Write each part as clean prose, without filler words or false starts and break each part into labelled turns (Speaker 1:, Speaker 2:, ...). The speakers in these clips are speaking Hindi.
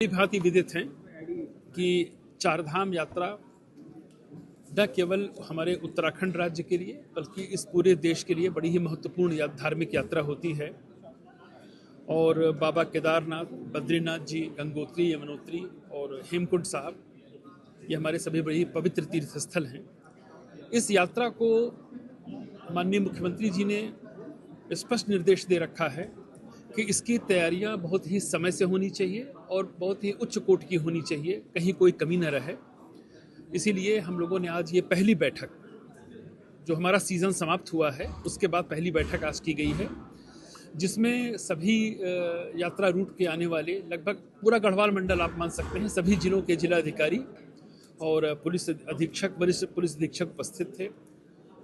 Speaker 1: भांति विदित हैं कि चारधाम यात्रा न केवल हमारे उत्तराखंड राज्य के लिए बल्कि इस पूरे देश के लिए बड़ी ही महत्वपूर्ण धार्मिक यात्रा होती है। और बाबा केदारनाथ, बद्रीनाथ जी, गंगोत्री, यमुनोत्री और हेमकुंड साहब ये हमारे सभी बड़ी पवित्र तीर्थ स्थल हैं। इस यात्रा को माननीय मुख्यमंत्री जी ने स्पष्ट निर्देश दे रखा है कि इसकी तैयारियां बहुत ही समय से होनी चाहिए और बहुत ही उच्च कोटि की होनी चाहिए, कहीं कोई कमी न रहे। इसीलिए हम लोगों ने आज ये पहली बैठक, जो हमारा सीज़न समाप्त हुआ है उसके बाद पहली बैठक आज की गई है, जिसमें सभी यात्रा रूट के आने वाले लगभग पूरा गढ़वाल मंडल आप मान सकते हैं, सभी जिलों के जिलाधिकारी और पुलिस अधीक्षक, वरिष्ठ पुलिस अधीक्षक उपस्थित थे।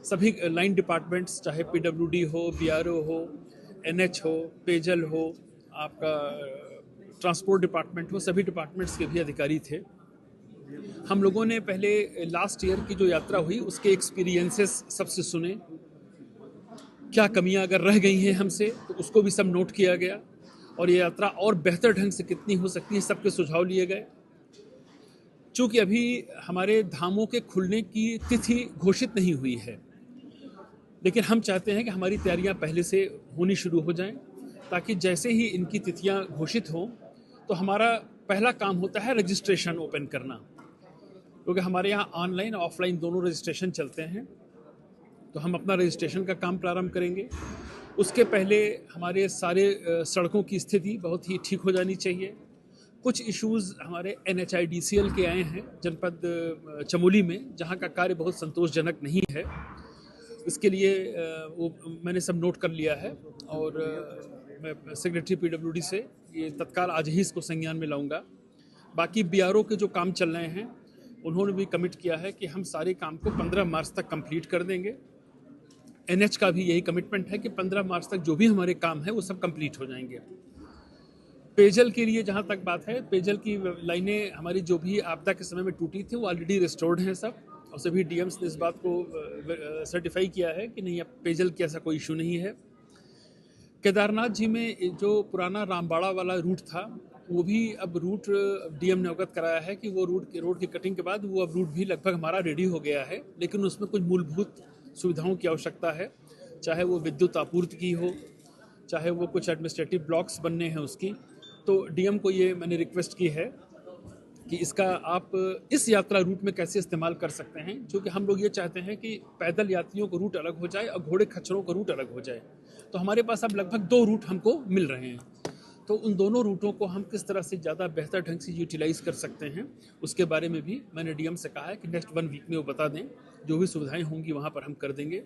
Speaker 1: सभी लाइन डिपार्टमेंट्स, चाहे पीडब्ल्यूडी हो, बीआरओ हो, एनएच हो, पेयजल हो, आपका ट्रांसपोर्ट डिपार्टमेंट हो, सभी डिपार्टमेंट्स के भी अधिकारी थे। हम लोगों ने पहले लास्ट ईयर की जो यात्रा हुई उसके एक्सपीरियंसेस सबसे सुने, क्या कमियां अगर रह गई हैं हमसे तो उसको भी सब नोट किया गया और ये यात्रा और बेहतर ढंग से कितनी हो सकती है सबके सुझाव लिए गए। चूँकि अभी हमारे धामों के खुलने की तिथि घोषित नहीं हुई है, लेकिन हम चाहते हैं कि हमारी तैयारियां पहले से होनी शुरू हो जाएं, ताकि जैसे ही इनकी तिथियां घोषित हों तो हमारा पहला काम होता है रजिस्ट्रेशन ओपन करना, क्योंकि हमारे यहाँ ऑनलाइन ऑफलाइन दोनों रजिस्ट्रेशन चलते हैं। तो हम अपना रजिस्ट्रेशन का काम प्रारंभ करेंगे। उसके पहले हमारे सारे सड़कों की स्थिति बहुत ही ठीक हो जानी चाहिए। कुछ इश्यूज़ हमारे NHIDCL के आए हैं जनपद चमोली में, जहाँ का कार्य बहुत संतोषजनक नहीं है। इसके लिए वो मैंने सब नोट कर लिया है और मैं सेक्रेटरी PWD से ये तत्काल आज ही इसको संज्ञान में लाऊंगा। बाकी BRO के जो काम चल रहे हैं उन्होंने भी कमिट किया है कि हम सारे काम को 15 मार्च तक कंप्लीट कर देंगे। NH का भी यही कमिटमेंट है कि 15 मार्च तक जो भी हमारे काम है वो सब कंप्लीट हो जाएंगे। पेयजल के लिए जहाँ तक बात है, पेयजल की लाइनें हमारी जो भी आपदा के समय में टूटी थी वो ऑलरेडी रिस्टोर्ड हैं सब, और सभी DMs ने इस बात को सर्टिफाई किया है कि नहीं, अब पेयजल की ऐसा कोई इशू नहीं है। केदारनाथ जी में जो पुराना रामबाड़ा वाला रूट था वो भी अब रूट DM ने अवगत कराया है कि वो रोड की कटिंग के बाद वो अब रूट भी लगभग हमारा रेडी हो गया है, लेकिन उसमें कुछ मूलभूत सुविधाओं की आवश्यकता है, चाहे वो विद्युत आपूर्ति की हो, चाहे वो कुछ एडमिनिस्ट्रेटिव ब्लॉक्स बनने हैं उसकी। तो DM को ये मैंने रिक्वेस्ट की है कि इसका आप इस यात्रा रूट में कैसे इस्तेमाल कर सकते हैं, क्योंकि हम लोग ये चाहते हैं कि पैदल यात्रियों का रूट अलग हो जाए और घोड़े खच्चरों का रूट अलग हो जाए। तो हमारे पास अब लगभग 2 रूट हमको मिल रहे हैं, तो उन दोनों रूटों को हम किस तरह से ज़्यादा बेहतर ढंग से यूटिलाइज़ कर सकते हैं उसके बारे में भी मैंने DM से कहा है कि नेक्स्ट 1 वीक में वो बता दें। जो भी सुविधाएँ होंगी वहाँ पर हम कर देंगे।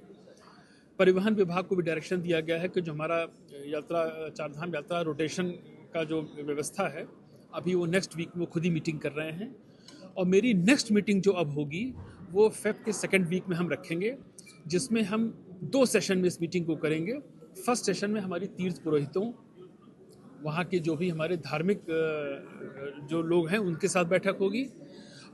Speaker 1: परिवहन विभाग को भी डायरेक्शन दिया गया है कि जो हमारा यात्रा चारधाम यात्रा रोटेशन का जो व्यवस्था है, अभी वो नेक्स्ट वीक में खुद ही मीटिंग कर रहे हैं। और मेरी नेक्स्ट मीटिंग जो अब होगी वो फेब के 2nd वीक में हम रखेंगे, जिसमें हम 2 सेशन में इस मीटिंग को करेंगे। फर्स्ट सेशन में हमारी तीर्थ पुरोहितों, वहाँ के जो भी हमारे धार्मिक जो लोग हैं उनके साथ बैठक होगी,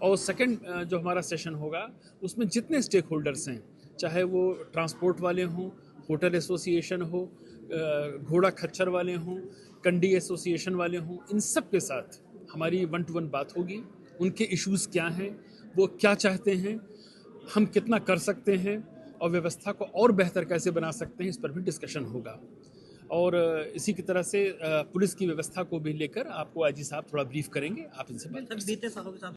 Speaker 1: और सेकंड जो हमारा सेशन होगा उसमें जितने स्टेक होल्डर्स हैं, चाहे वो ट्रांसपोर्ट वाले हों, होटल एसोसिएशन हो, घोड़ा खच्चर वाले हों, कंडी एसोसिएशन वाले हों, इन सब के साथ हमारी 1 to 1 बात होगी। उनके इश्यूज़ क्या हैं, वो क्या चाहते हैं, हम कितना कर सकते हैं और व्यवस्था को और बेहतर कैसे बना सकते हैं, इस पर भी डिस्कशन होगा। और इसी की तरह से पुलिस की व्यवस्था को भी लेकर आपको IG साहब थोड़ा ब्रीफ करेंगे, आप इनसे बात कर सकते हैं।